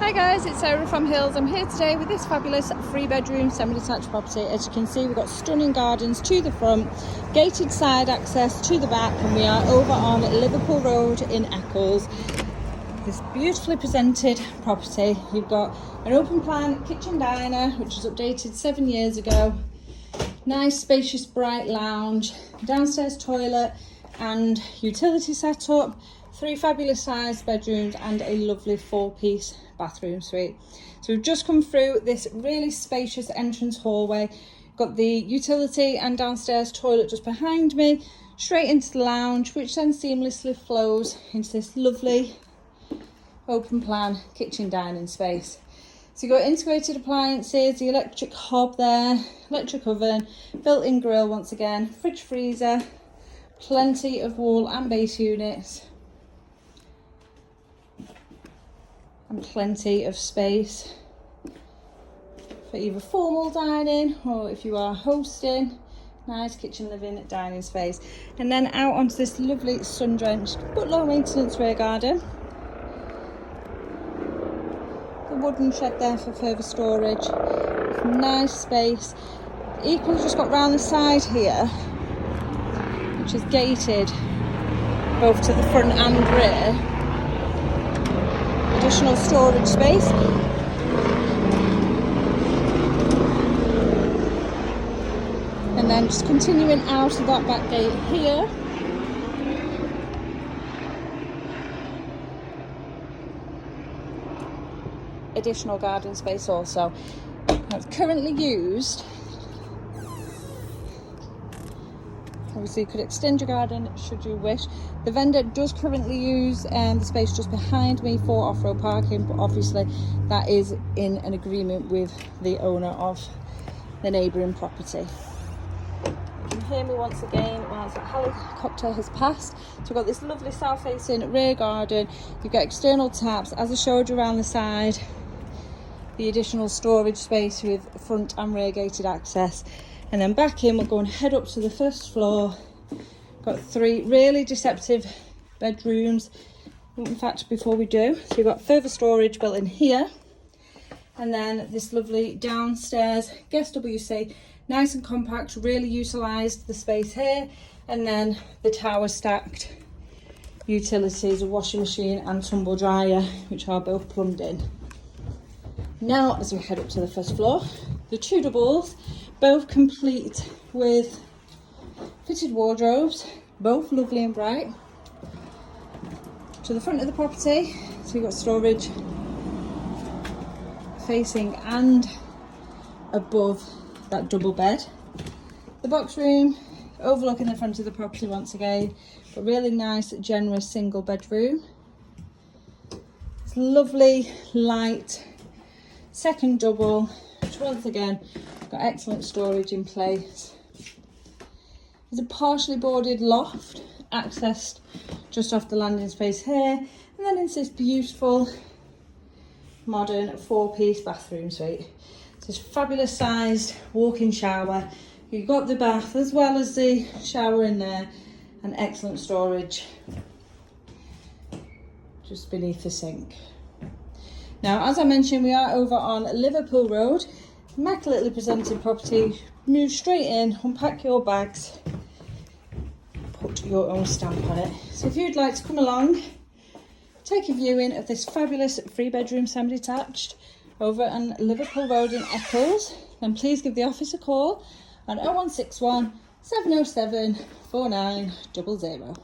Hi guys, it's Sarah from Hills. I'm here today with this fabulous 3-bedroom semi-detached property. As you can see, we've got stunning gardens to the front, gated side access to the back, and we are over on Liverpool Road in Eccles. This beautifully presented property. You've got an open plan kitchen diner, which was updated 7 years ago. Nice spacious bright lounge, downstairs toilet and utility setup. 3 fabulous sized bedrooms and a lovely 4-piece bathroom suite. So we've just come through this really spacious entrance hallway. Got the utility and downstairs toilet just behind me, straight into the lounge, which then seamlessly flows into this lovely open plan kitchen dining space. So you've got integrated appliances, the electric hob there, electric oven, built-in grill once again, fridge freezer, plenty of wall and base units, and plenty of space for either formal dining or if you are hosting. Nice kitchen, living, dining space. And then out onto this lovely sun-drenched but low maintenance rear garden. The wooden shed there for further storage. Nice space. Eccles just got round the side here, which is gated both to the front and rear. Additional storage space. And then just continuing out of that back gate here. Additional garden space also. That's currently used. Obviously you could extend your garden should you wish. The vendor does currently use the space just behind me for off-road parking, but obviously that is in an agreement with the owner of the neighbouring property. You can hear me once again whilst the helicopter has passed. So we've got this lovely south-facing rear garden. You've got external taps, as I showed you around the side. The additional storage space with front and rear gated access. And then back in, we're going to head up to the first floor. Got 3 really deceptive bedrooms. In fact, before we do, so you've got further storage built in here. And then this lovely downstairs guest WC, nice and compact, really utilised the space here. And then the tower stacked utilities, a washing machine and tumble dryer, which are both plumbed in. Now, as we head up to the first floor, the 2 doubles, both complete with fitted wardrobes, both lovely and bright. To the front of the property, so you've got storage facing and above that double bed. The box room overlooking the front of the property once again, but really nice, generous single bedroom. It's lovely, light second double, which once again got excellent storage in place. There's a partially boarded loft accessed just off the landing space here, and then it's this beautiful modern 4-piece bathroom suite. It's this fabulous sized walk-in shower. You've got the bath as well as the shower in there, and excellent storage just beneath the sink. Now, as I mentioned, we are over on Liverpool Road. Immaculately presented property. Move straight in, unpack your bags, put your own stamp on it. So if you'd like to come along, take a viewing of this fabulous 3-bedroom semi-detached over on Liverpool Road in Eccles, then please give the office a call on 0161 707 4900.